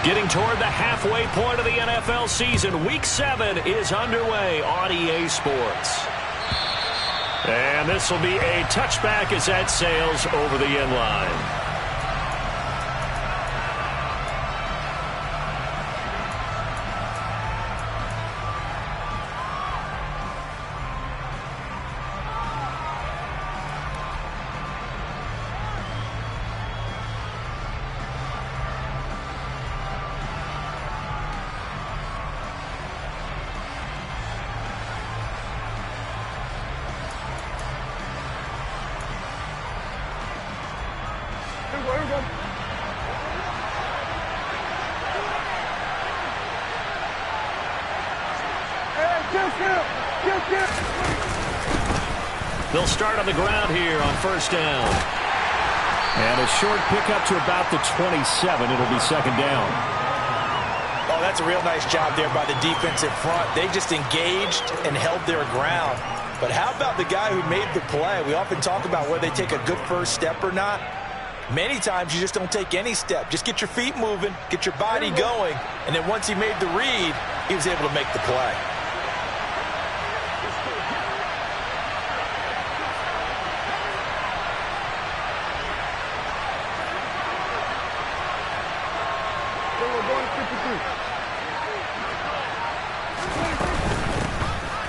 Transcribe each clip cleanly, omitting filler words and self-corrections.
Getting toward the halfway point of the NFL season. Week 7 is underway on EA Sports. And this will be a touchback as that sails over the end line. They'll start on the ground here on first down. And a short pickup to about the 27. It'll be second down. Oh, that's a real nice job there by the defensive front. They just engaged and held their ground. But how about the guy who made the play? We often talk about whether they take a good first step or not. Many times you just don't take any step. Just get your feet moving, get your body going, and then once he made the read, he was able to make the play.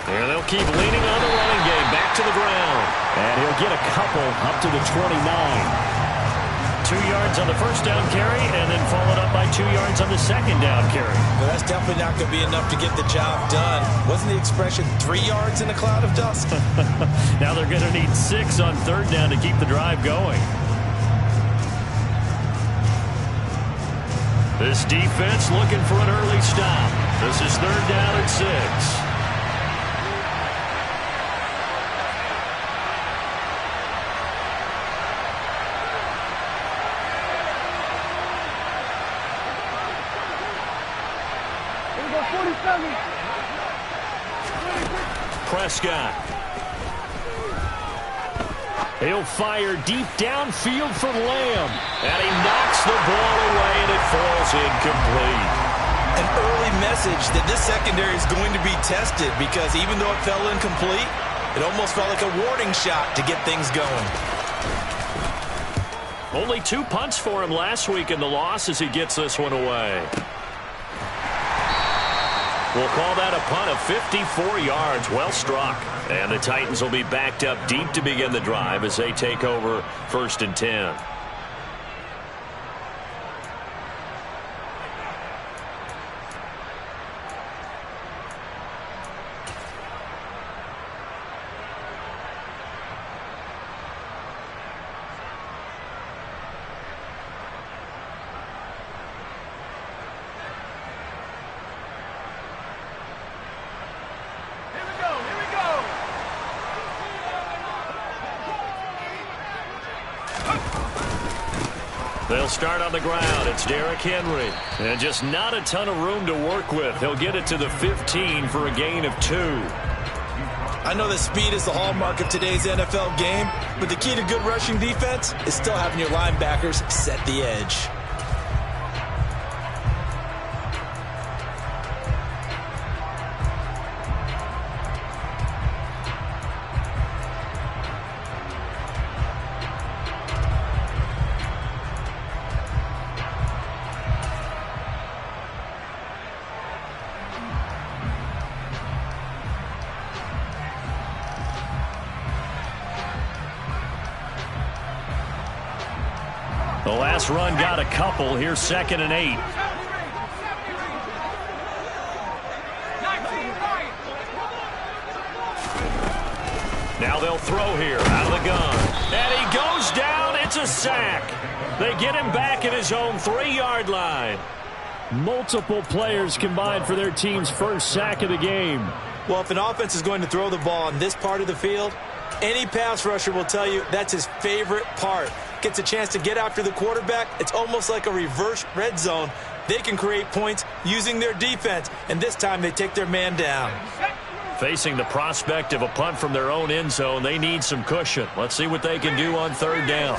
There they'll keep leaning on the running game. Back to the ground. And he'll get a couple up to the 29. 2 yards on the first down carry, and then followed up by 2 yards on the second down carry. Well, that's definitely not going to be enough to get the job done. Wasn't the expression 3 yards in a cloud of dust? Now they're going to need 6 on third down to keep the drive going. This defense looking for an early stop. This is third down and 6. Prescott. He'll fire deep downfield for Lamb. And he knocks the ball away, and it falls incomplete. An early message that this secondary is going to be tested because even though it fell incomplete, it almost felt like a warning shot to get things going. Only 2 punts for him last week in the loss as he gets this one away. We'll call that a punt of 54 yards. Well struck. And the Titans will be backed up deep to begin the drive as they take over first and 10. They'll start on the ground. It's Derrick Henry. And just not a ton of room to work with. He'll get it to the 15 for a gain of 2. I know that speed is the hallmark of today's NFL game, but the key to good rushing defense is still having your linebackers set the edge. The last run got a couple. Here's second and 8. Now they'll throw here out of the gun. And he goes down. It's a sack. They get him back at his own 3-yard line. Multiple players combined for their team's first sack of the game. Well, if an offense is going to throw the ball on this part of the field, any pass rusher will tell you that's his favorite part. Gets a chance to get after the quarterback. It's almost like a reverse red zone. They can create points using their defense, and this time they take their man down. Facing the prospect of a punt from their own end zone, they need some cushion. Let's see what they can do on third down.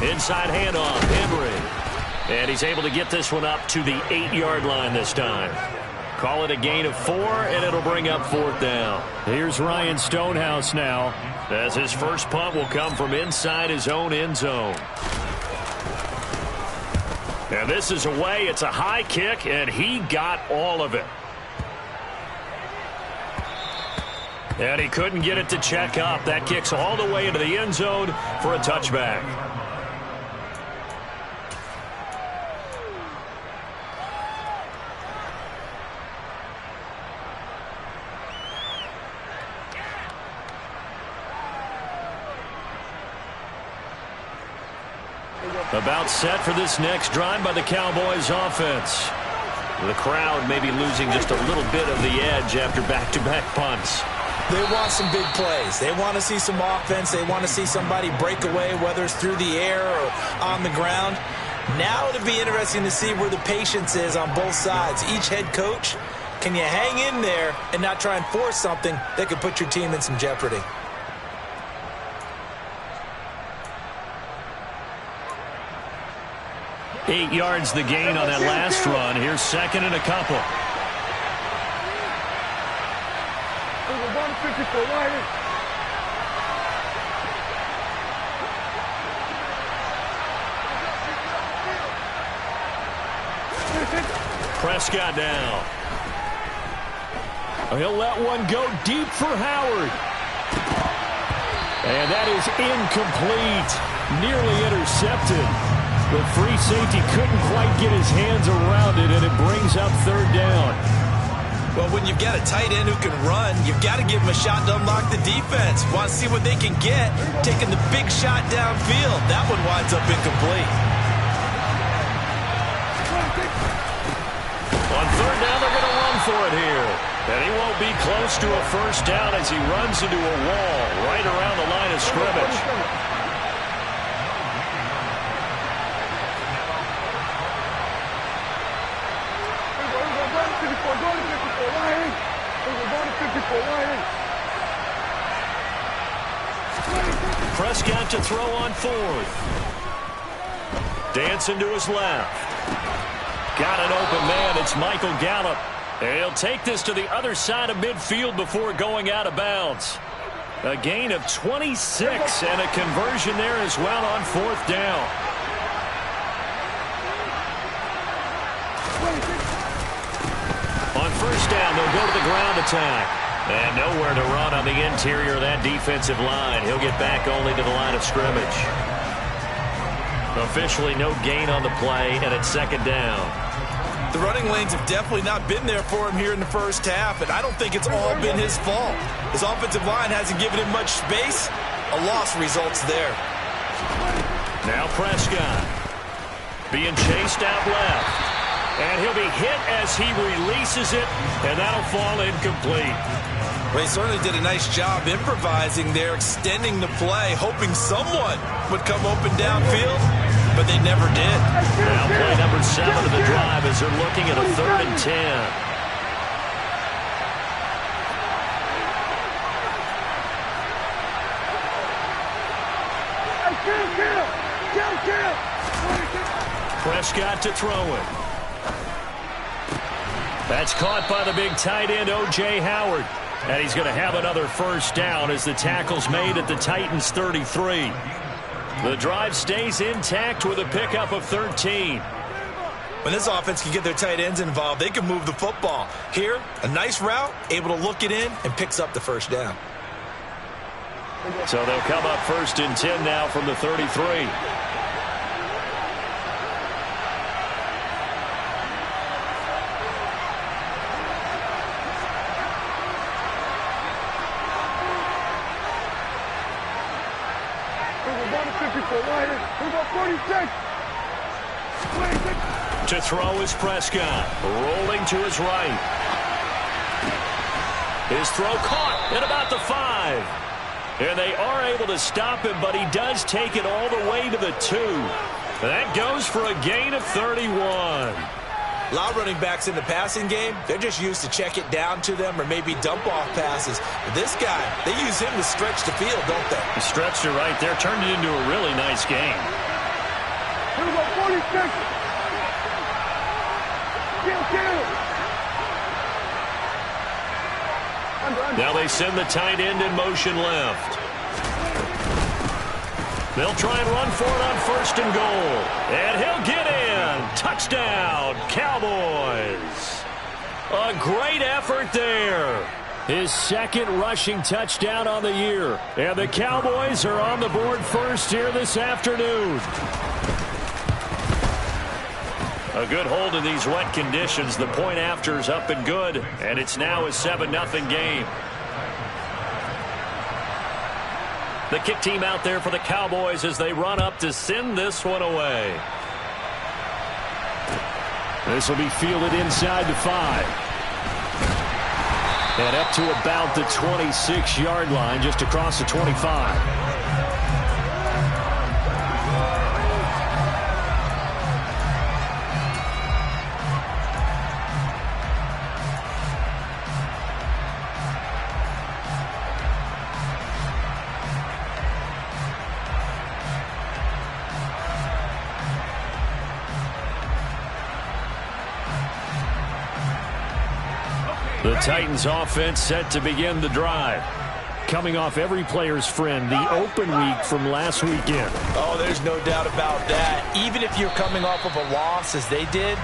Inside handoff, Henry. And he's able to get this one up to the 8-yard line this time. Call it a gain of 4, and it'll bring up 4th down. Here's Ryan Stonehouse now, as his first punt will come from inside his own end zone. And this is away. It's a high kick, and he got all of it. And he couldn't get it to check up. That kicks all the way into the end zone for a touchback. About set for this next drive by the Cowboys offense. The crowd may be losing just a little bit of the edge after back-to-back punts. They want some big plays. They want to see some offense. They want to see somebody break away, whether it's through the air or on the ground. Now it'll be interesting to see where the patience is on both sides. Each head coach, can you hang in there and not try and force something that could put your team in some jeopardy? Eight yards the gain on that last run. Here's second and a couple. Prescott now. He'll let one go deep for Howard. And that is incomplete. Nearly intercepted. The free safety couldn't quite get his hands around it, and it brings up 3rd down. Well, when you've got a tight end who can run, you've got to give him a shot to unlock the defense. Want to see what they can get, taking the big shot downfield. That one winds up incomplete. On 3rd down, they're going to run for it here. And he won't be close to a first down as he runs into a wall right around the line of scrimmage. Prescott to throw on 4th. Dancing to his left. Got an open man. It's Michael Gallup. And he'll take this to the other side of midfield before going out of bounds. A gain of 26 and a conversion there as well on 4th down. On 1st down, they'll go to the ground attack. And nowhere to run on the interior of that defensive line. He'll get back only to the line of scrimmage. Officially no gain on the play, and it's 2nd down. The running lanes have definitely not been there for him here in the first half, and I don't think it's all been his fault. His offensive line hasn't given him much space. A loss results there. Now Prescott being chased out left. And he'll be hit as he releases it, and that'll fall incomplete. Well, he certainly did a nice job improvising there, extending the play, hoping someone would come open downfield, but they never did. Now play number 7 of the drive as they're looking at a 3rd and 10. Prescott to throw it. That's caught by the big tight end, O.J. Howard. And he's going to have another first down as the tackle's made at the Titans' 33. The drive stays intact with a pickup of 13. When this offense can get their tight ends involved, they can move the football. Here, a nice route, able to look it in, and picks up the first down. So they'll come up 1st and 10 now from the 33. To throw is Prescott, rolling to his right. His throw caught at about the 5. And they are able to stop him, but he does take it all the way to the 2. That goes for a gain of 31. A lot of running backs in the passing game, they're just used to check it down to them or maybe dump off passes. But this guy, they use him to stretch the field, don't they? He stretched it right there, turned it into a really nice game. Now they send the tight end in motion left. They'll try and run for it on 1st and goal. And he'll get in. Touchdown, Cowboys. A great effort there. His 2nd rushing touchdown on the year. And the Cowboys are on the board first here this afternoon. A good hold in these wet conditions. The point after is up and good. And it's now a 7-0 game. The kick team out there for the Cowboys as they run up to send this one away. This will be fielded inside the 5. And up to about the 26-yard line, just across the 25. The Titans offense set to begin the drive. Coming off every player's friend, the open week from last weekend. Oh, there's no doubt about that. Even if you're coming off of a loss as they did,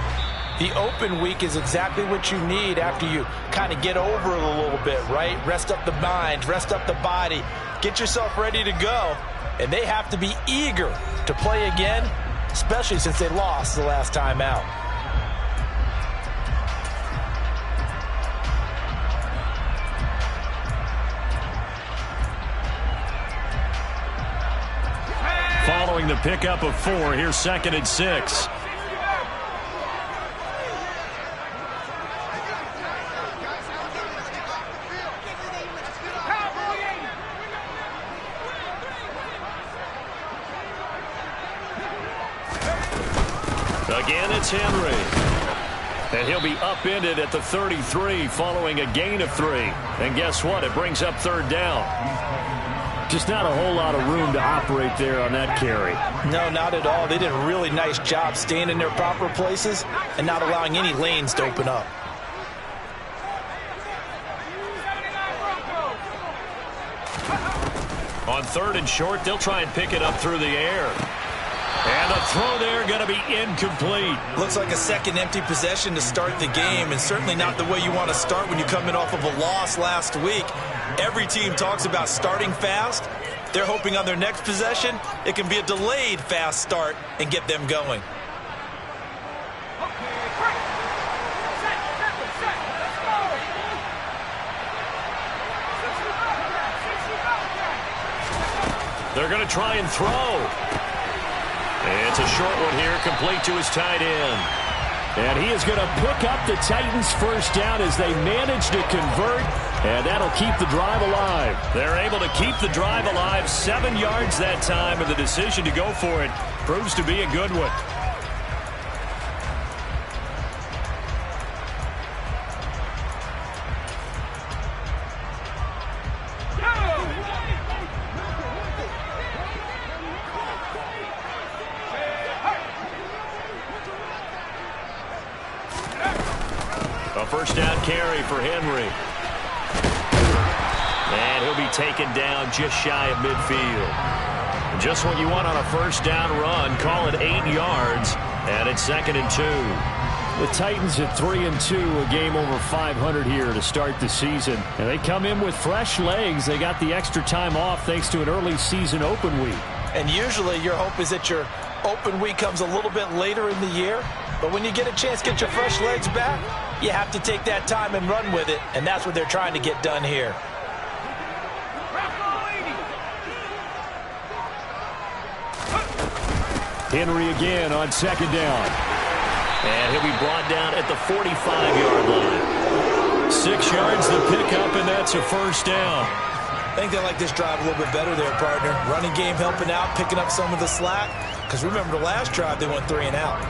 the open week is exactly what you need after you kind of get over it a little bit, right? Rest up the mind, rest up the body, get yourself ready to go. And they have to be eager to play again, especially since they lost the last time out. Following the pickup of 4, here's 2nd and 6. Again, it's Henry. And he'll be upended at the 33 following a gain of 3. And guess what? It brings up 3rd down. Just not a whole lot of room to operate there on that carry. No, not at all. They did a really nice job staying in their proper places and not allowing any lanes to open up. On 3rd and short, they'll try and pick it up through the air. And the throw there going to be incomplete. Looks like a second empty possession to start the game, and certainly not the way you want to start when you're coming off of a loss last week. Every team talks about starting fast. They're hoping on their next possession, it can be a delayed fast start and get them going. They're going to try and throw. It's a short one here, complete to his tight end. And he is going to pick up the Titans' first down as they manage to convert, and that'll keep the drive alive. They're able to keep the drive alive, 7 yards that time, and the decision to go for it proves to be a good one. A first down carry for Henry. And he'll be taken down just shy of midfield. Just what you want on a first down run. Call it 8 yards. And it's 2nd and 2. The Titans at 3-2, a game over 500 here to start the season. And they come in with fresh legs. They got the extra time off thanks to an early season open week. And usually your hope is that your open week comes a little bit later in the year. But when you get a chance to get your fresh legs back, you have to take that time and run with it. And that's what they're trying to get done here. Henry again on 2nd down. And he'll be brought down at the 45-yard line. 6 yards to pick up, and that's a first down. I think they like this drive a little bit better there, partner. Running game helping out, picking up some of the slack. Because remember the last drive, they went 3 and out.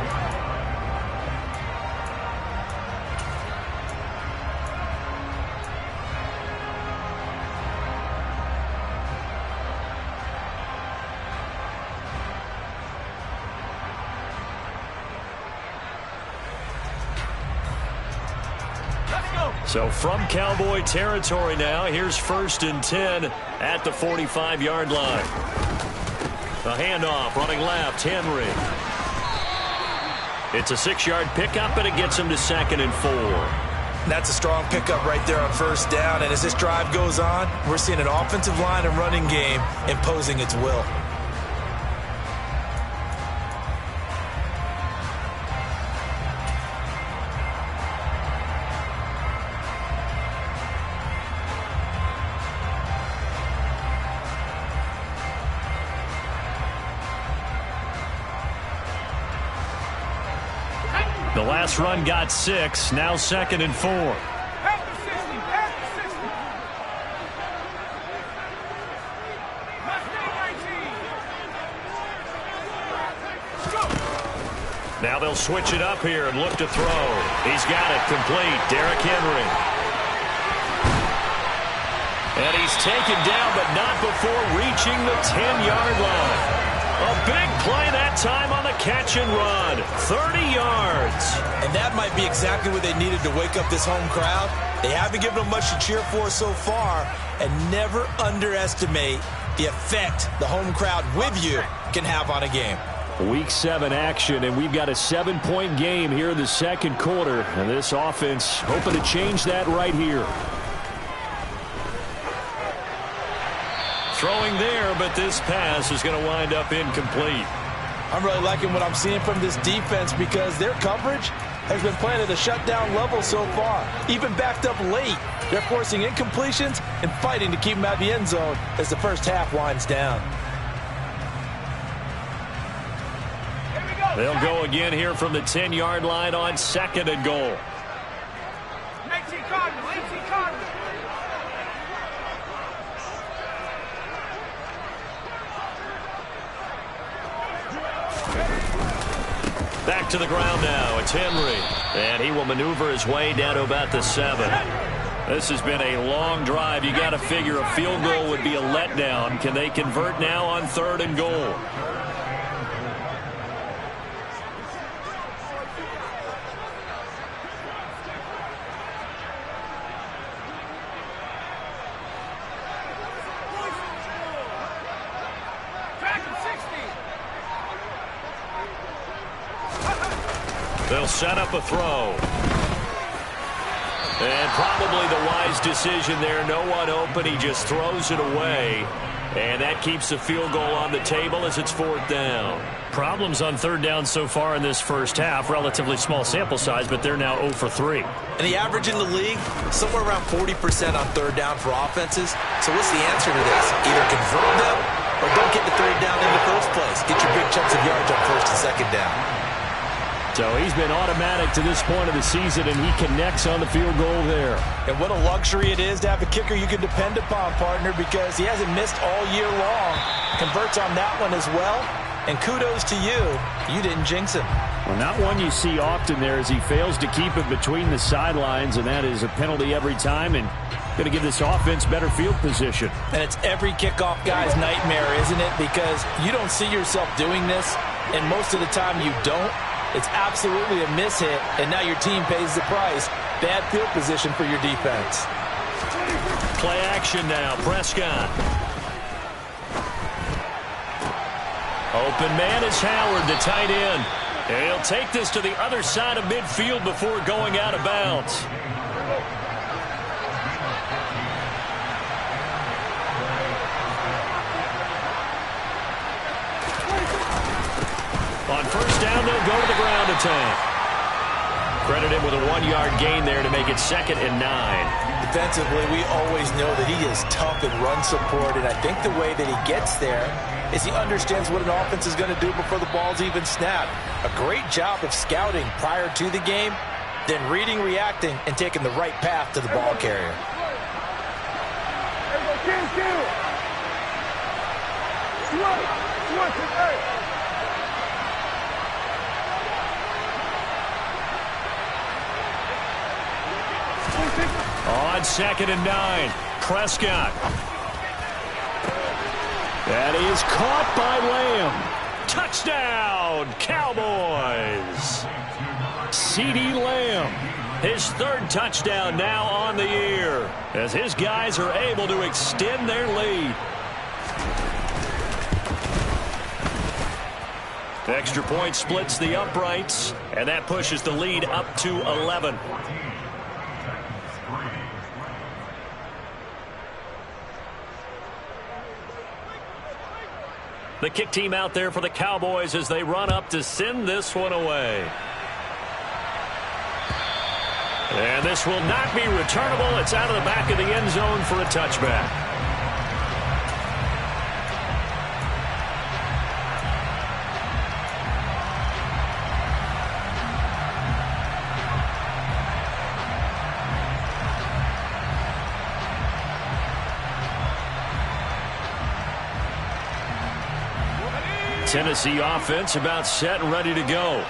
So from Cowboy territory now, here's 1st and 10 at the 45-yard line. The handoff, running left, Henry. It's a 6-yard pickup, and it gets him to 2nd and 4. That's a strong pickup right there on 1st down. And as this drive goes on, we're seeing an offensive line and running game imposing its will. The last run got 6, now 2nd and 4. Now they'll switch it up here and look to throw. He's got it complete. Derrick Henry. And he's taken down, but not before reaching the 10-yard line. A big play that time on the catch and run. 30 yards. And that might be exactly what they needed to wake up this home crowd. They haven't given them much to cheer for so far. And never underestimate the effect the home crowd with you can have on a game. Week 7 action, and we've got a 7-point game here in the 2nd quarter. And this offense hoping to change that right here. Throwing there, but this pass is going to wind up incomplete. I'm really liking what I'm seeing from this defense because their coverage has been playing at a shutdown level so far. Even backed up late, they're forcing incompletions and fighting to keep them out of the end zone as the first half winds down. They'll go again here from the 10-yard line on 2nd and goal. Back to the ground now. It's Henry. And he will maneuver his way down to about the 7. This has been a long drive. You got to figure a field goal would be a letdown. Can they convert now on 3rd and goal? They'll set up a throw. And probably the wise decision there. No one open. He just throws it away. And that keeps the field goal on the table as it's 4th down. Problems on 3rd down so far in this first half. Relatively small sample size, but they're now 0 for 3. And the average in the league, somewhere around 40% on 3rd down for offenses. So what's the answer to this? Either convert them or don't get the 3rd down in the first place. Get your big chunks of yards on 1st and 2nd down. So he's been automatic to this point of the season, and he connects on the field goal there. And what a luxury it is to have a kicker you can depend upon, partner, because he hasn't missed all year long. Converts on that one as well. And kudos to you. You didn't jinx him. Well, not one you see often there as he fails to keep it between the sidelines, and that is a penalty every time, and going to give this offense better field position. And it's every kickoff guy's nightmare, isn't it? Because you don't see yourself doing this, and most of the time you don't. It's absolutely a mishit, and now your team pays the price. Bad field position for your defense. Play action now. Prescott. Open man is Howard, the tight end. And he'll take this to the other side of midfield before going out of bounds. On 1st down, they'll go to the ground attack. Credit him with a 1-yard gain there to make it 2nd and 9. Defensively, we always know that he is tough in run support, and I think the way that he gets there is he understands what an offense is going to do before the ball's even snapped. A great job of scouting prior to the game, then reading, reacting, and taking the right path to the ball carrier. On 2nd and 9, Prescott. That is caught by Lamb. Touchdown, Cowboys. CeeDee Lamb. His third touchdown now on the year as his guys are able to extend their lead. Extra point splits the uprights, and that pushes the lead up to 11. The kick team out there for the Cowboys as they run up to send this one away. And this will not be returnable. It's out of the back of the end zone for a touchback. Tennessee offense about set and ready to go.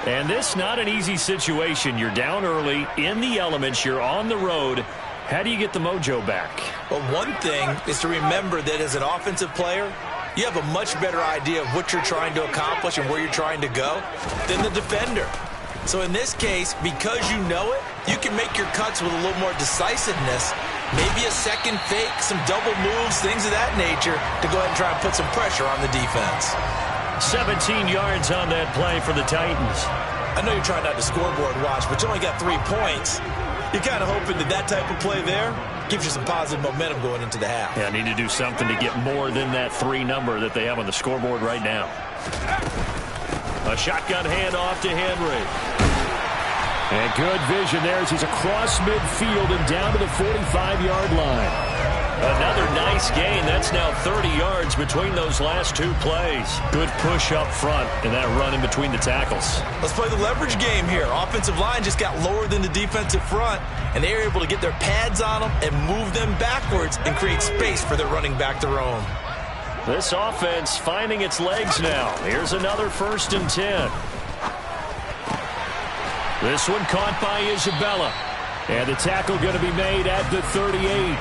And this not an easy situation. You're down early, in the elements, you're on the road. How do you get the mojo back? Well, one thing is to remember that as an offensive player, you have a much better idea of what you're trying to accomplish and where you're trying to go than the defender. So in this case, because you know it, you can make your cuts with a little more decisiveness. Maybe a second fake, some double moves, things of that nature to go ahead and try and put some pressure on the defense. 17 yards on that play for the Titans. I know you're trying not to scoreboard watch, but you only got 3 points. You're kind of hoping that that type of play there gives you some positive momentum going into the half. Yeah, I need to do something to get more than that 3 number that they have on the scoreboard right now. A shotgun handoff to Henry. And good vision there as he's across midfield and down to the 45-yard line. Another nice gain. That's now 30 yards between those last 2 plays. Good push up front and that run in between the tackles. Let's play the leverage game here. Offensive line just got lower than the defensive front, and they were able to get their pads on them and move them backwards and create space for their running back to roam. This offense finding its legs now. Here's another 1st and 10. This one caught by Isabella. And the tackle going to be made at the 38.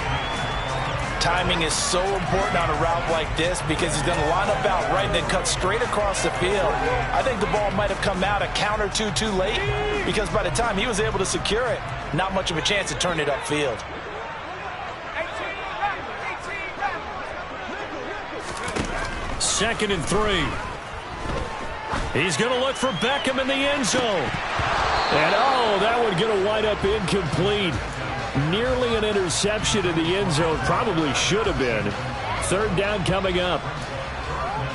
Timing is so important on a route like this because he's going to line up out right and then cut straight across the field. I think the ball might have come out a count or two too late because by the time he was able to secure it, not much of a chance to turn it upfield. Second and 3. He's going to look for Beckham in the end zone. And, oh, that one going to wind up incomplete. Nearly an interception in the end zone. Probably should have been. 3rd down coming up.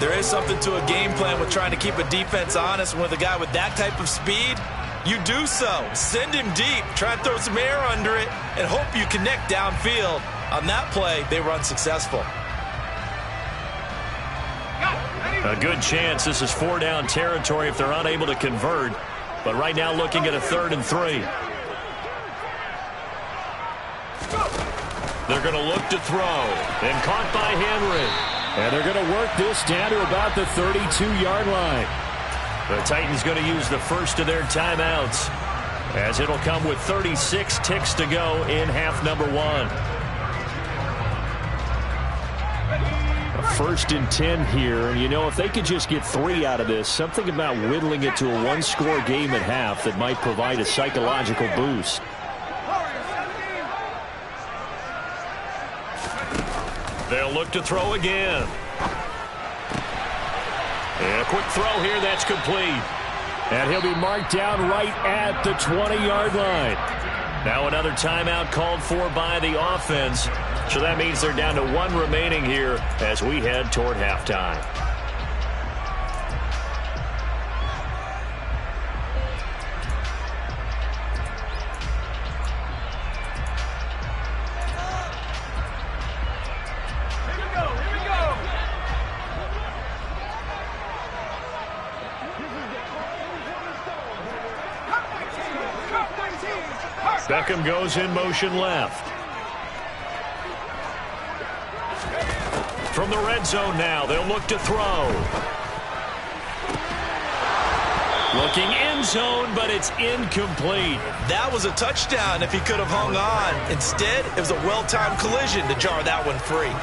There is something to a game plan with trying to keep a defense honest. With a guy with that type of speed, you do so. Send him deep. Try and throw some air under it and hope you connect downfield. On that play, they were unsuccessful. A good chance this is 4-down territory if they're unable to convert. But right now looking at a 3rd and 3. They're going to look to throw. And caught by Henry. And they're going to work this down to about the 32-yard line. The Titans going to use the first of their timeouts as it'll come with 36 ticks to go in half number 1. 1st and 10 here, and you know, if they could just get 3 out of this, something about whittling it to a 1-score game at half that might provide a psychological boost. They'll look to throw again. And a quick throw here, that's complete. And he'll be marked down right at the 20-yard line. Now another timeout called for by the offense. So that means they're down to 1 remaining here as we head toward halftime. Beckham goes in motion left. From the red zone now, they'll look to throw. Looking end zone, but it's incomplete. That was a touchdown if he could have hung on. Instead, it was a well-timed collision to jar that one free.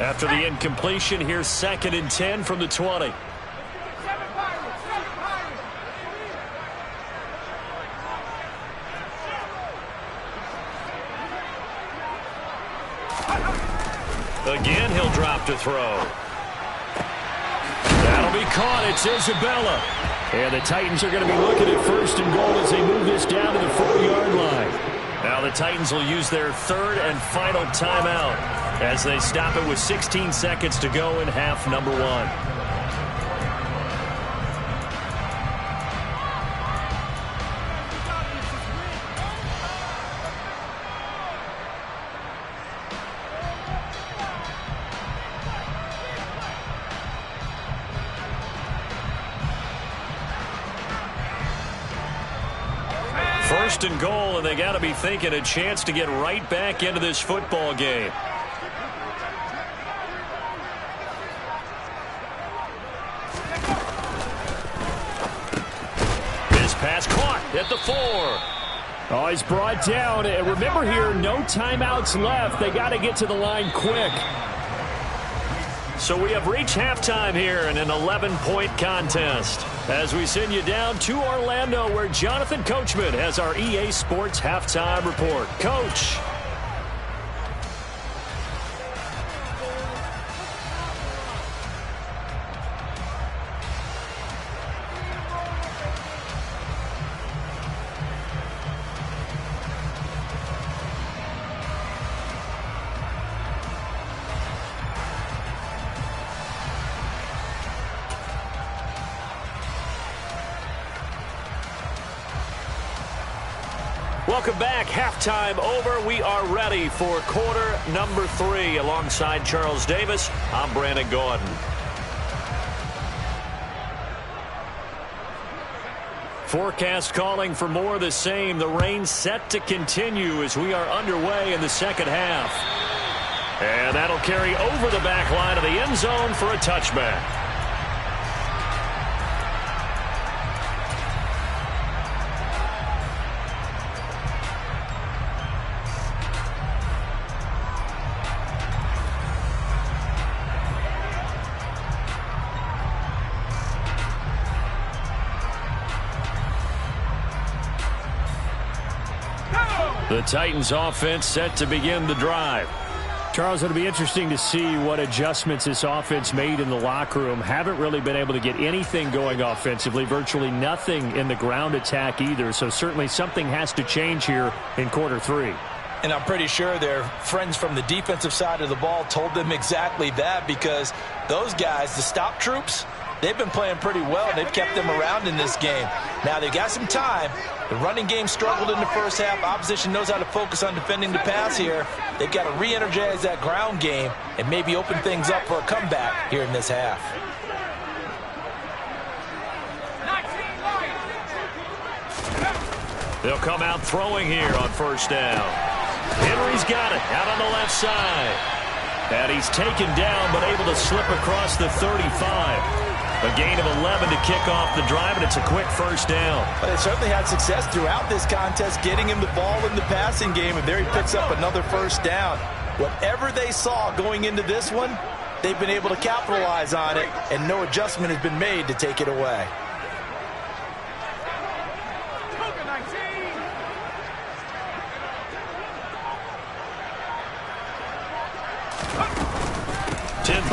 After the incompletion, here's 2nd and 10 from the 20. Again, he'll drop to throw. That'll be caught. It's Isabella. And the Titans are going to be looking at 1st and goal as they move this down to the 4-yard line. Now the Titans will use their 3rd and final timeout as they stop it with 16 seconds to go in half number 1. First and goal, and they got to be thinking a chance to get right back into this football game. This pass caught at the 4. Oh, he's brought down. And remember here, no timeouts left. They got to get to the line quick. So we have reached halftime here in an 11-point contest as we send you down to Orlando where Jonathan Coachman has our EA Sports Halftime Report. Coach. Welcome back. Halftime over. We are ready for quarter number 3. Alongside Charles Davis, I'm Brandon Gordon. Forecast calling for more of the same. The rain set to continue as we are underway in the second half. And that'll carry over the back line of the end zone for a touchback. The Titans offense set to begin the drive. Charles, it'll be interesting to see what adjustments this offense made in the locker room. Haven't really been able to get anything going offensively, virtually nothing in the ground attack either. So certainly something has to change here in quarter 3. And I'm pretty sure their friends from the defensive side of the ball told them exactly that, because those guys, the stop troops, they've been playing pretty well. They've kept them around in this game. Now they've got some time. The running game struggled in the first half. Opposition knows how to focus on defending the pass here. They've got to re-energize that ground game and maybe open things up for a comeback here in this half. They'll come out throwing here on first down. Henry's got it out on the left side. And he's taken down but able to slip across the 35. A gain of 11 to kick off the drive, and it's a quick first down. But they certainly had success throughout this contest getting him the ball in the passing game, and there he picks up another first down. Whatever they saw going into this one, they've been able to capitalize on it, and no adjustment has been made to take it away.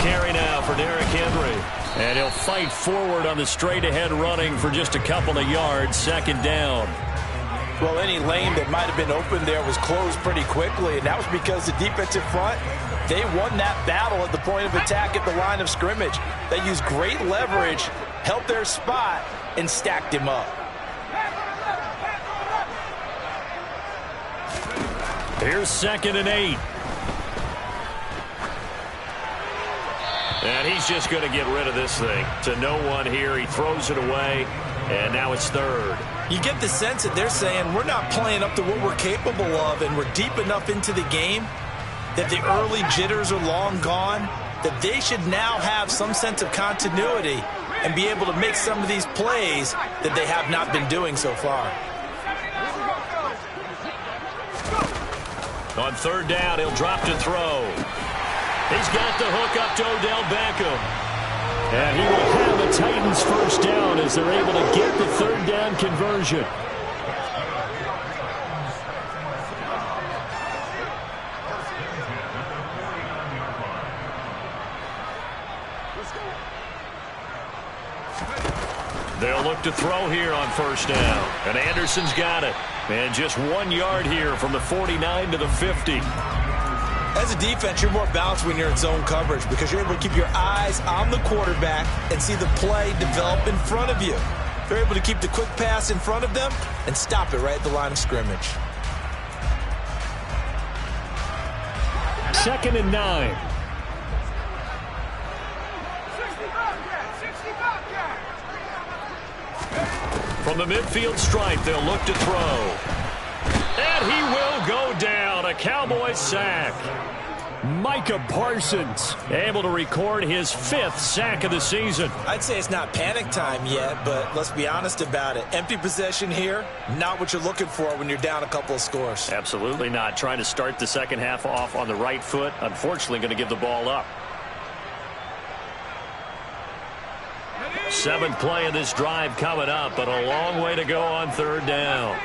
Carry now for Derrick Henry. And he'll fight forward on the straight-ahead running for just a couple of yards. Second down. Well, any lane that might have been open there was closed pretty quickly, and that was because the defensive front, they won that battle at the point of attack at the line of scrimmage. They used great leverage, held their spot, and stacked him up. Here's 2nd and 8. And he's just going to get rid of this thing to no one here. He throws it away, and now it's 3rd. You get the sense that they're saying we're not playing up to what we're capable of, and we're deep enough into the game that the early jitters are long gone, that they should now have some sense of continuity and be able to make some of these plays that they have not been doing so far. On 3rd down, he'll drop to throw. He's got the hook up to Odell Beckham. And he will have a Titans first down as they're able to get the third down conversion. They'll look to throw here on first down. And Anderson's got it. And just 1 yard here from the 49 to the 50. As a defense, you're more balanced when you're in zone coverage because you're able to keep your eyes on the quarterback and see the play develop in front of you. You're able to keep the quick pass in front of them and stop it right at the line of scrimmage. 2nd and 9. From the midfield stripe, they'll look to throw. And he will go down. A Cowboys sack. Micah Parsons able to record his 5th sack of the season. I'd say it's not panic time yet, but let's be honest about it. Empty possession here, not what you're looking for when you're down a couple of scores. Absolutely not. Trying to start the second half off on the right foot. Unfortunately, going to give the ball up. 7th play of this drive coming up, but a long way to go on third down.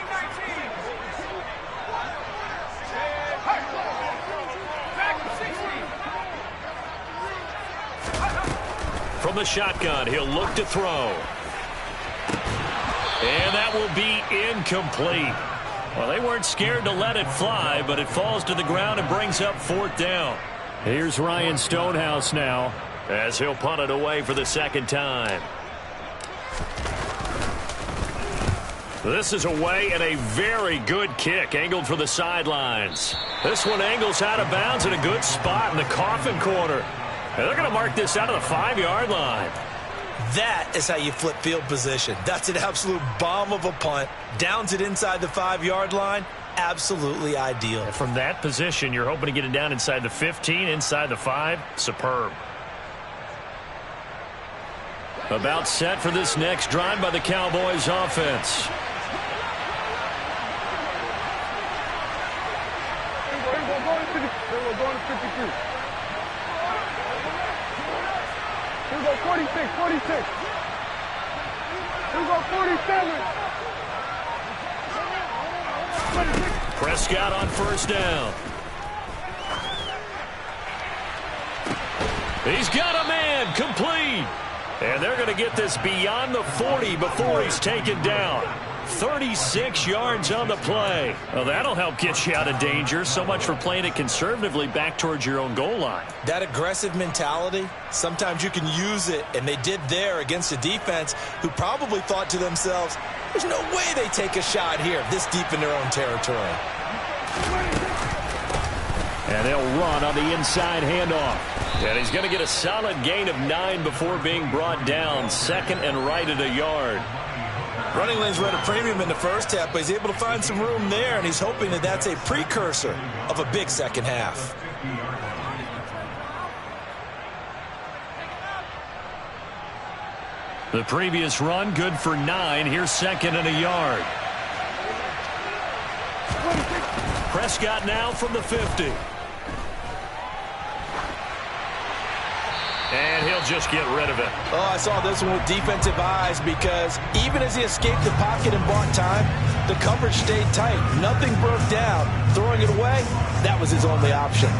From the shotgun, he'll look to throw. And that will be incomplete. Well, they weren't scared to let it fly, but it falls to the ground and brings up 4th down. Here's Ryan Stonehouse now, as he'll punt it away for the 2nd time. This is away and a very good kick angled for the sidelines. This one angles out of bounds in a good spot in the coffin corner. And they're going to mark this out of the 5-yard line. That is how you flip field position. That's an absolute bomb of a punt. Downs it inside the 5-yard line. Absolutely ideal. And from that position, you're hoping to get it down inside the 15, inside the 5. Superb. About set for this next drive by the Cowboys offense. We're going to 52. Here we go, 46, 46. Here we go, 47. Prescott on first down. He's got a man, complete. And they're going to get this beyond the 40 before he's taken down. 36 yards on the play. Well, that'll help get you out of danger. So much for playing it conservatively back towards your own goal line. That aggressive mentality, sometimes you can use it, and they did there against a defense who probably thought to themselves, there's no way they take a shot here this deep in their own territory. And they'll run on the inside handoff. And he's going to get a solid gain of 9 before being brought down. 2nd and right at a yard. Running lanes were at a premium in the first half, but he's able to find some room there, and he's hoping that that's a precursor of a big second half. The previous run good for 9. Here's 2nd and a yard. Prescott now from the 50. And he'll just get rid of it. Oh, I saw this one with defensive eyes because even as he escaped the pocket and bought time, the coverage stayed tight. Nothing broke down. Throwing it away, that was his only option.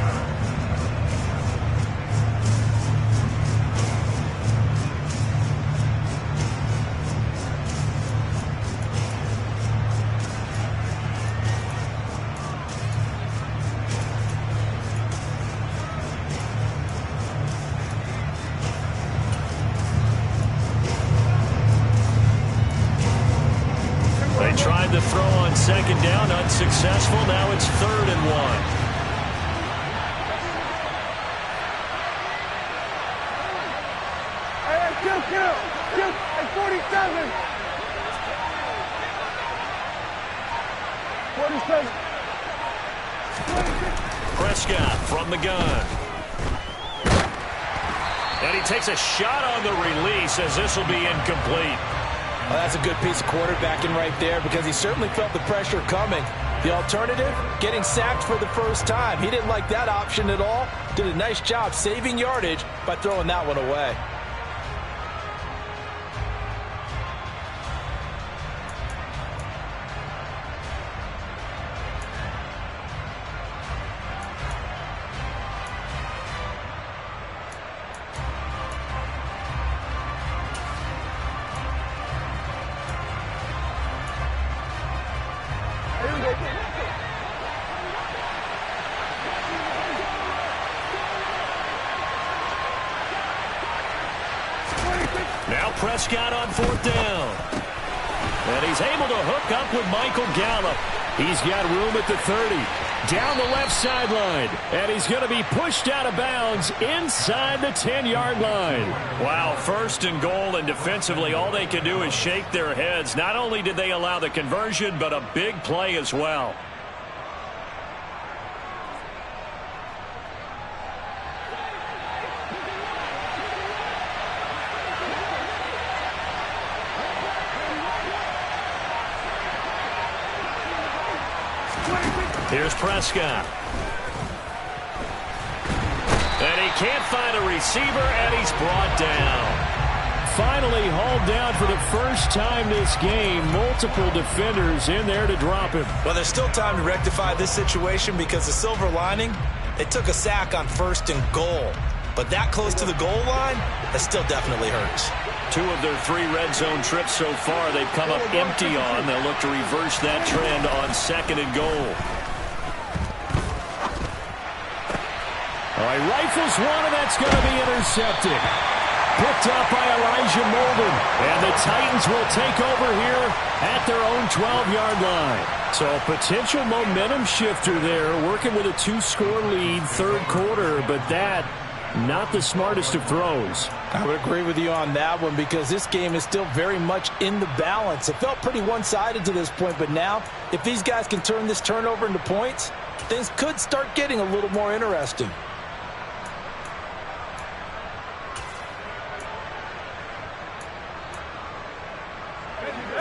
Tried to throw on 2nd down, unsuccessful. Now it's 3rd and 1. Hey, kill, at 47. 47. Prescott from the gun. And he takes a shot on the release as this will be incomplete. Well, that's a good piece of quarterbacking right there because he certainly felt the pressure coming. The alternative, getting sacked for the first time. He didn't like that option at all. Did a nice job saving yardage by throwing that one away. Now Prescott on 4th down. And he's able to hook up with Michael Gallup. He's got room at the 30. Down the left sideline. And he's going to be pushed out of bounds inside the 10-yard line. Wow, 1st and goal, and defensively all they can do is shake their heads. Not only did they allow the conversion, but a big play as well. Here's Prescott. And he can't find a receiver, and he's brought down. Finally hauled down for the first time this game. Multiple defenders in there to drop him. Well, there's still time to rectify this situation because the silver lining, they took a sack on 1st and goal. But that close to the goal line, that still definitely hurts. 2 of their 3 red zone trips so far they've come up empty on. They'll look to reverse that trend on 2nd and goal. He rifles one, and that's going to be intercepted. Picked up by Elijah Molden. And the Titans will take over here at their own 12-yard line. So a potential momentum shifter there, working with a 2-score lead, 3rd quarter, but that, not the smartest of throws. I would agree with you on that one because this game is still very much in the balance. It felt pretty one-sided to this point, but now, if these guys can turn this turnover into points, things could start getting a little more interesting.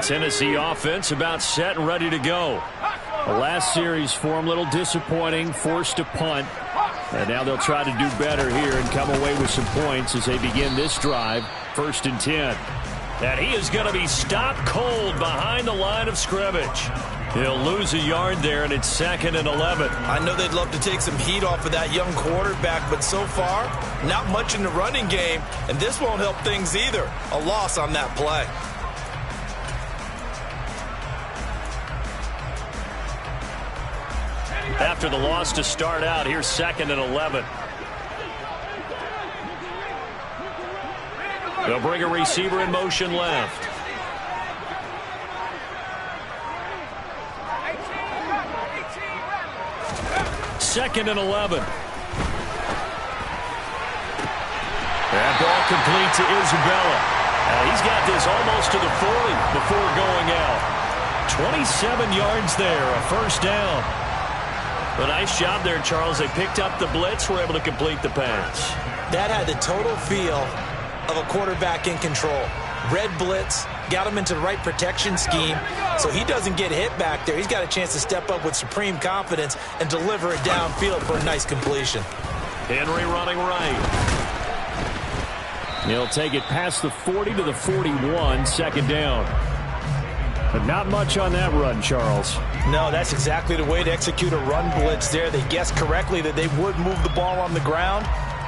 Tennessee offense about set and ready to go. The last series for them, a little disappointing, forced to punt. And now they'll try to do better here and come away with some points as they begin this drive, 1st and 10. And he is going to be stopped cold behind the line of scrimmage. He'll lose a yard there, and it's 2nd and 11. I know they'd love to take some heat off of that young quarterback, but so far, not much in the running game, and this won't help things either. A loss on that play. After the loss to start out, here's 2nd and 11. They'll bring a receiver in motion left. Second and 11. That ball complete to Isabella. He's got this almost to the 40 before going out. 27 yards there, a 1st down. A nice job there, Charles. They picked up the blitz, were able to complete the pass. That had the total feel of a quarterback in control. Red blitz, got him into the right protection scheme, so he doesn't get hit back there. He's got a chance to step up with supreme confidence and deliver it downfield for a nice completion. Henry running right. He'll take it past the 40 to the 41, 2nd down. But not much on that run, Charles. No, that's exactly the way to execute a run blitz there. They guessed correctly that they would move the ball on the ground,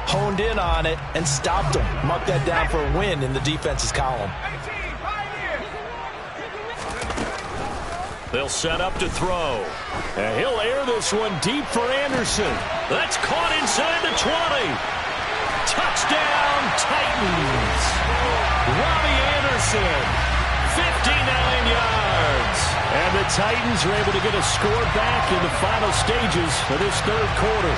honed in on it, and stopped them. Mark that down for a win in the defense's column. They'll set up to throw. And he'll air this one deep for Anderson. That's caught inside the 20. Touchdown, Titans. Robbie Anderson. 59 yards. And the Titans are able to get a score back in the final stages of this 3rd quarter.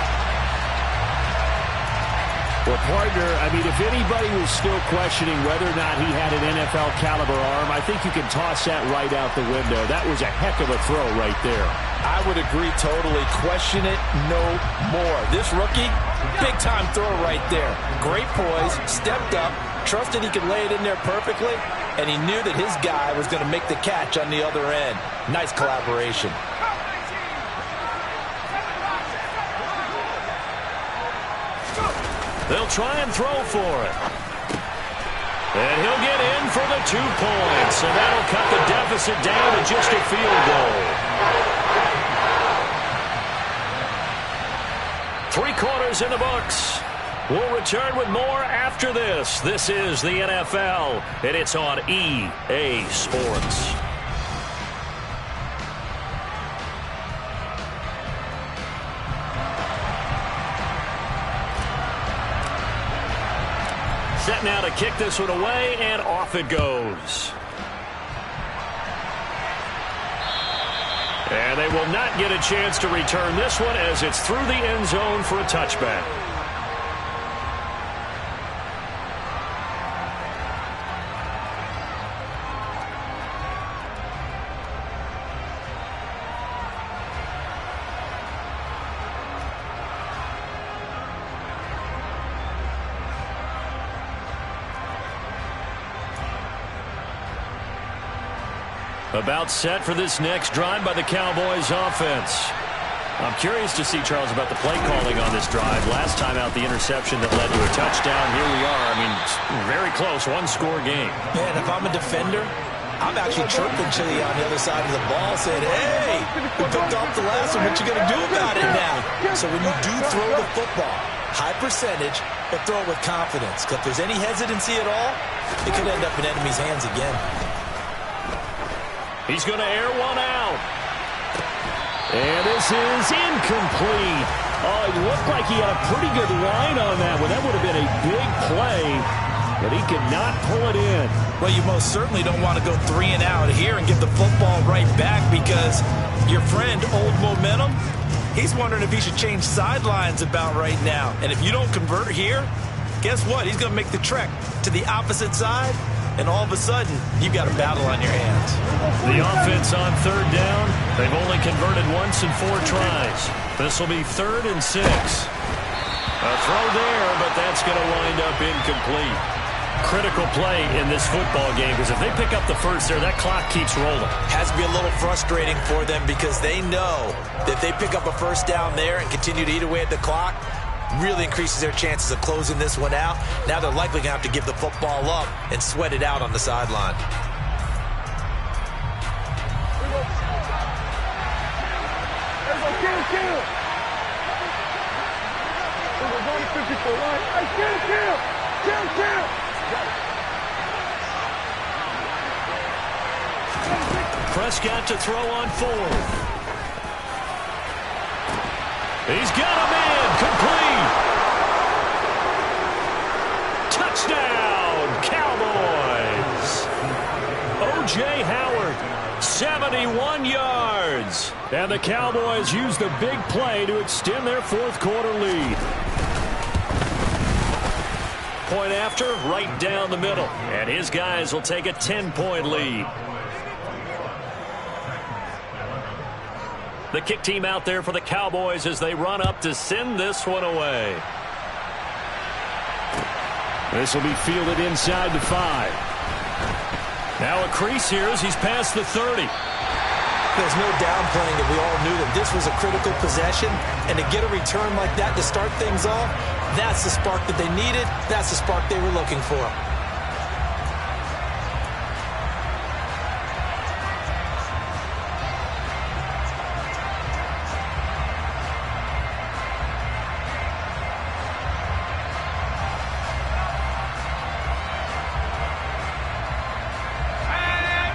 Well, partner, I mean, if anybody was still questioning whether or not he had an NFL caliber arm, I think you can toss that right out the window. That was a heck of a throw right there. I would agree totally. Question it no more. This rookie, big-time throw right there. Great poise, stepped up, trusted he could lay it in there perfectly, and he knew that his guy was going to make the catch on the other end. Nice collaboration. They'll try and throw for it. And he'll get in for the 2 points. And that'll cut the deficit down to just a field goal. 3 quarters in the books. We'll return with more after this. This is the NFL, and it's on EA Sports. Set now to kick this one away, and off it goes. And they will not get a chance to return this one as it's through the end zone for a touchback. About set for this next drive by the Cowboys offense. I'm curious to see, Charles, about the play calling on this drive. Last time out, the interception that led to a touchdown. Here we are. I mean, very close, one-score game. Man, if I'm a defender, I'm actually chirping to you on the other side of the ball, saying, hey, we picked off the last one. What you going to do about it now? So when you do throw the football, high percentage, but throw it with confidence. Because if there's any hesitancy at all, it could end up in enemy's hands again. He's going to air one out. And this is incomplete. Oh, it looked like he had a pretty good line on that one. That would have been a big play, but he could not pull it in. Well, you most certainly don't want to go 3 and out here and give the football right back because your friend, Old Momentum, he's wondering if he should change sidelines about right now. And if you don't convert here, guess what? He's going to make the trek to the opposite side. And all of a sudden, you've got a battle on your hands. The offense on 3rd down. They've only converted once in 4 tries. This will be 3rd and 6. A throw there, but that's going to wind up incomplete. Critical play in this football game because if they pick up the first there, that clock keeps rolling. Has to be a little frustrating for them because they know that if they pick up a first down there and continue to eat away at the clock, really increases their chances of closing this one out. Now they're likely going to have to give the football up and sweat it out on the sideline. Prescott to throw on 4th. He's got a man, complete. Touchdown, Cowboys. O.J. Howard, 71 yards. And the Cowboys use the big play to extend their 4th quarter lead. Point after, right down the middle. And his guys will take a 10-point lead. The kick team out there for the Cowboys as they run up to send this one away. This will be fielded inside the 5. Now a crease here as he's past the 30. There's no downplaying that we all knew that this was a critical possession, and to get a return like that to start things off, that's the spark that they needed. That's the spark they were looking for.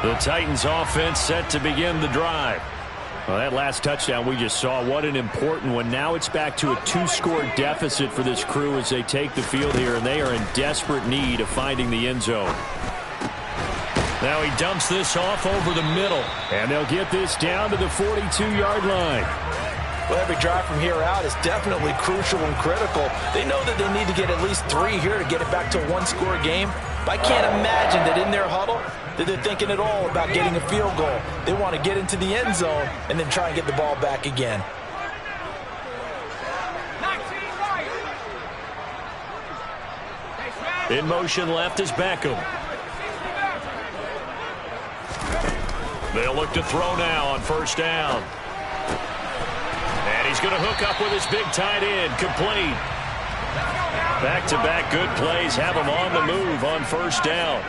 The Titans offense set to begin the drive. Well, that last touchdown we just saw, what an important one. Now it's back to a 2-score deficit for this crew as they take the field here, and they are in desperate need of finding the end zone. Now he dumps this off over the middle, and they'll get this down to the 42-yard line. Well, every drive from here out is definitely crucial and critical. They know that they need to get at least 3 here to get it back to a 1-score game. But I can't imagine that in their huddle that they're thinking at all about getting a field goal. They want to get into the end zone and then try and get the ball back again. In motion left is Beckham. They'll look to throw now on 1st down. And he's going to hook up with his big tight end, complete. Back-to-back good plays have them on the move on first down.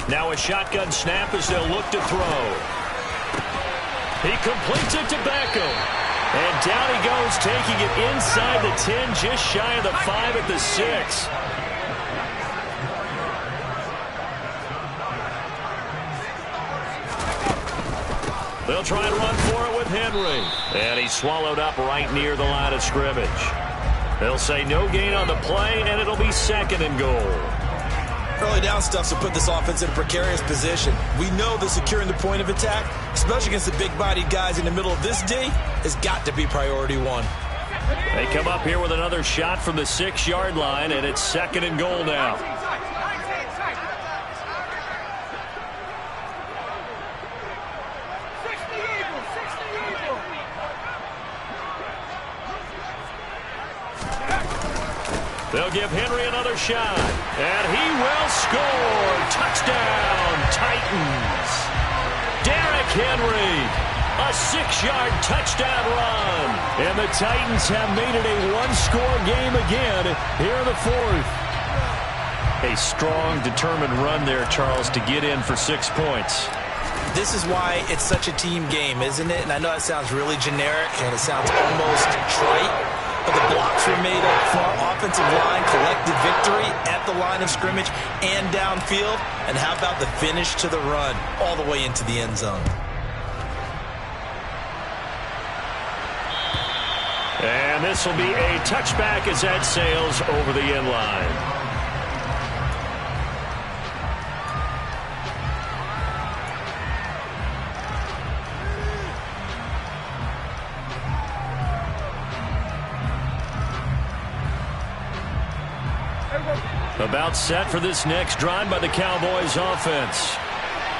Now a shotgun snap as they'll look to throw. He completes it to Beckham. And down he goes, taking it inside the 10, just shy of the 5 at the 6. They'll try and run for it with Henry. And he's swallowed up right near the line of scrimmage. They'll say no gain on the play, and it'll be 2nd and goal. Early down stuff will put this offense in a precarious position. We know that securing the point of attack, especially against the big-bodied guys in the middle of this D, has got to be priority one. They come up here with another shot from the 6-yard line, and it's 2nd and goal now. They'll give Henry another shot, and he will score. Touchdown, Titans. Derrick Henry, a 6-yard touchdown run. And the Titans have made it a one-score game again here in the 4th. A strong, determined run there, Charles, to get in for 6 points. This is why it's such a team game, isn't it? And I know that sounds really generic, and it sounds almost trite. But the blocks were made up front, offensive line, collected victory at the line of scrimmage and downfield. And how about the finish to the run all the way into the end zone? And this will be a touchback as that sails over the end line. About set for this next drive by the Cowboys offense.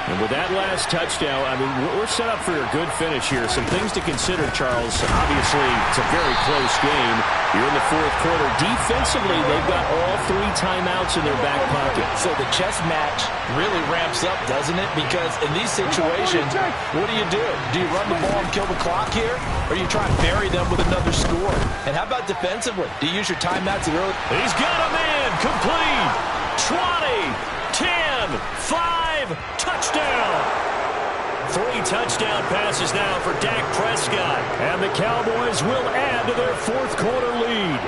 And with that last touchdown, I mean, we're set up for a good finish here. Some things to consider, Charles. Obviously, it's a very close game. You're in the 4th quarter. Defensively, they've got all 3 timeouts in their back pocket. So the chess match really ramps up, doesn't it? Because in these situations, what do? Do you run the ball and kill the clock here? Or you try and bury them with another score? And how about defensively? Do you use your timeouts early? He's got him in. Complete. 20, 10, 5, touchdown. 3 touchdown passes now for Dak Prescott. And the Cowboys will add to their 4th quarter lead.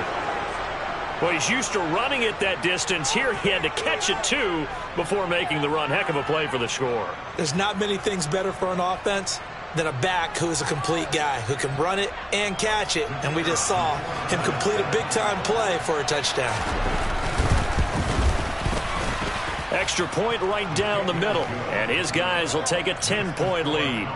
Well, he's used to running it that distance. Here he had to catch it, too, before making the run. Heck of a play for the score. There's not many things better for an offense than a back who is a complete guy, who can run it and catch it. And we just saw him complete a big-time play for a touchdown. Extra point right down the middle. And his guys will take a 10-point lead.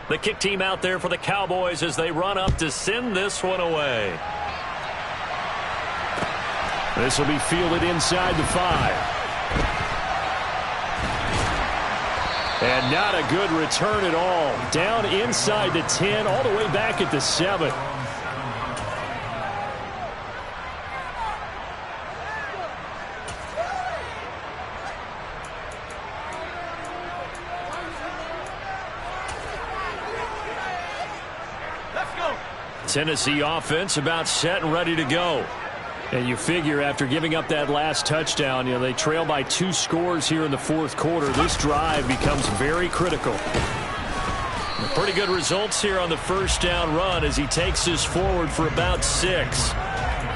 The kick team out there for the Cowboys as they run up to send this one away. This will be fielded inside the 5. And not a good return at all. Down inside the 10, all the way back at the 7. Tennessee offense about set and ready to go. And you figure after giving up that last touchdown, they trail by 2 scores here in the 4th quarter. This drive becomes very critical. Pretty good results here on the first down run as he takes this forward for about 6.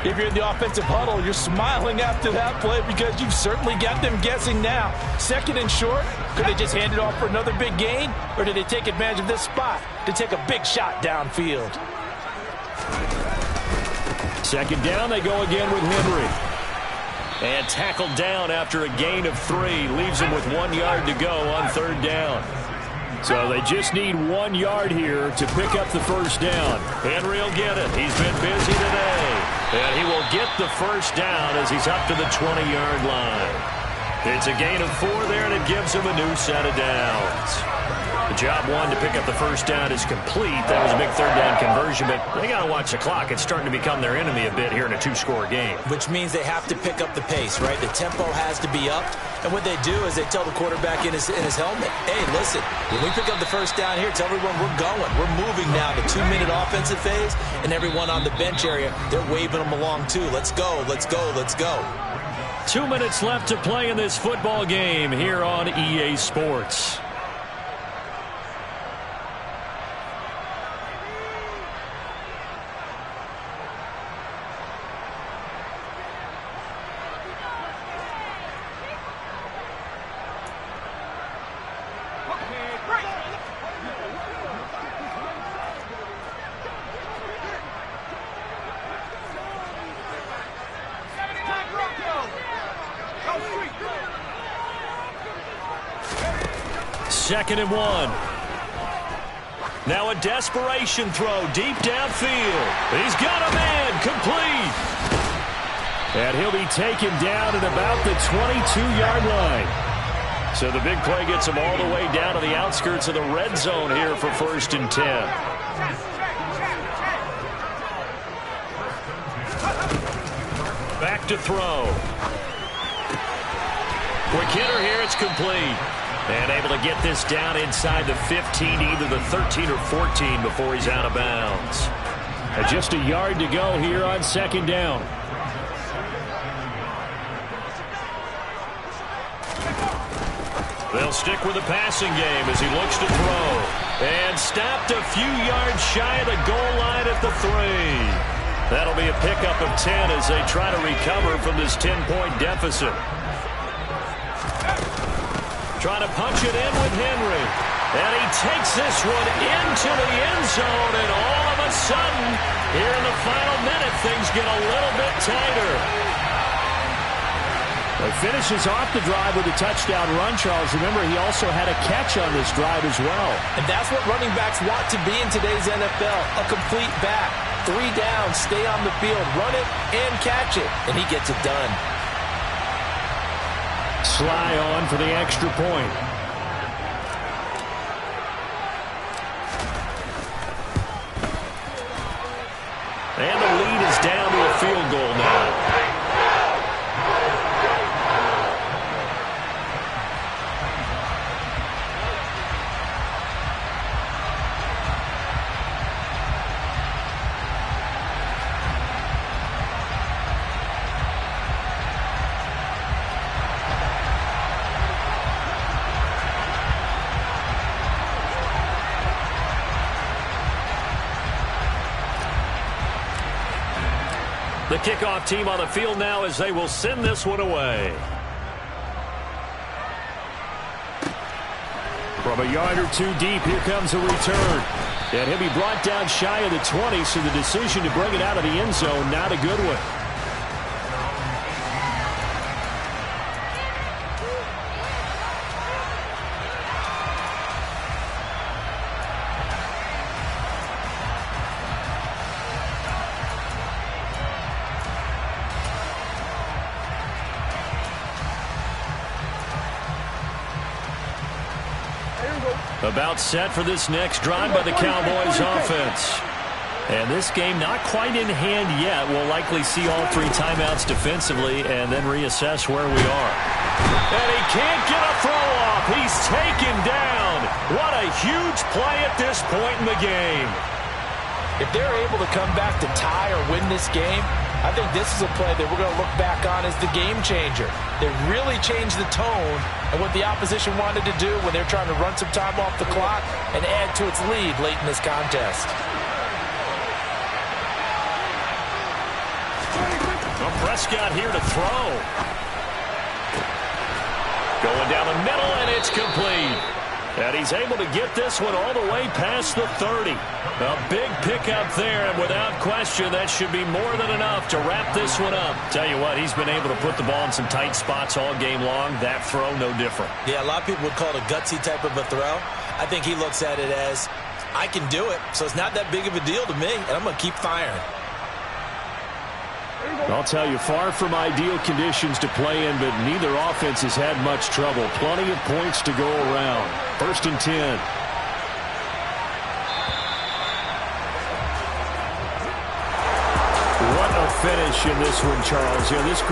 If you're in the offensive huddle, you're smiling after that play because you've certainly got them guessing now. 2nd and short, could they just hand it off for another big gain? Or did they take advantage of this spot to take a big shot downfield? 2nd down, they go again with Henry. And tackled down after a gain of 3. Leaves him with 1 yard to go on 3rd down. So they just need 1 yard here to pick up the first down. Henry will get it. He's been busy today. And he will get the first down as he's up to the 20-yard line. It's a gain of 4 there, and it gives him a new set of downs. The job one to pick up the first down is complete. That was a big third down conversion, but they got to watch the clock. It's starting to become their enemy a bit here in a 2-score game. Which means they have to pick up the pace, right? The tempo has to be up. And what they do is they tell the quarterback in his helmet, hey, listen, when we pick up the first down here, tell everyone we're going. We're moving now to 2-minute offensive phase, and everyone on the bench area, they're waving them along too. Let's go, let's go, let's go. 2 minutes left to play in this football game here on EA Sports. Second and 1. Now a desperation throw deep downfield. He's got a man complete. And he'll be taken down at about the 22-yard line. So the big play gets him all the way down to the outskirts of the red zone here for 1st and 10. Back to throw. Quick hitter here. It's complete. And able to get this down inside the 15, either the 13 or 14 before he's out of bounds. And just a yard to go here on 2nd down. They'll stick with the passing game as he looks to throw. And stopped a few yards shy of the goal line at the 3. That'll be a pickup of 10 as they try to recover from this 10-point deficit. Trying to punch it in with Henry. And he takes this one into the end zone. And all of a sudden, here in the final minute, things get a little bit tighter. He finishes off the drive with a touchdown run, Charles. Remember, he also had a catch on this drive as well. And that's what running backs want to be in today's NFL. A complete back. 3 down, stay on the field, run it, and catch it. And he gets it done. Sly on for the extra point. And the lead is down to a field goal now. The kickoff team on the field now as they will send this one away. From a yard or 2 deep, here comes a return. And he'll be brought down shy of the 20, so the decision to bring it out of the end zone, not a good one. About set for this next drive by the Cowboys offense. And this game not quite in hand yet. We'll likely see all 3 timeouts defensively and then reassess where we are. And he can't get a throw off. He's taken down. What a huge play at this point in the game. If they're able to come back to tie or win this game, I think this is a play that we're going to look back on as the game changer. They really changed the tone and what the opposition wanted to do when they're trying to run some time off the clock and add to its lead late in this contest. Well, Prescott here to throw. Going down the middle, and it's complete. And he's able to get this one all the way past the 30. A big pickup there, and without question, that should be more than enough to wrap this one up. Tell you what, he's been able to put the ball in some tight spots all game long. That throw, no different. Yeah, a lot of people would call it a gutsy type of a throw. I think he looks at it as, I can do it, so it's not that big of a deal to me, and I'm going to keep firing. I'll tell you, far from ideal conditions to play in, but neither offense has had much trouble. Plenty of points to go around. 1st and 10. What a finish in this one, Charles. This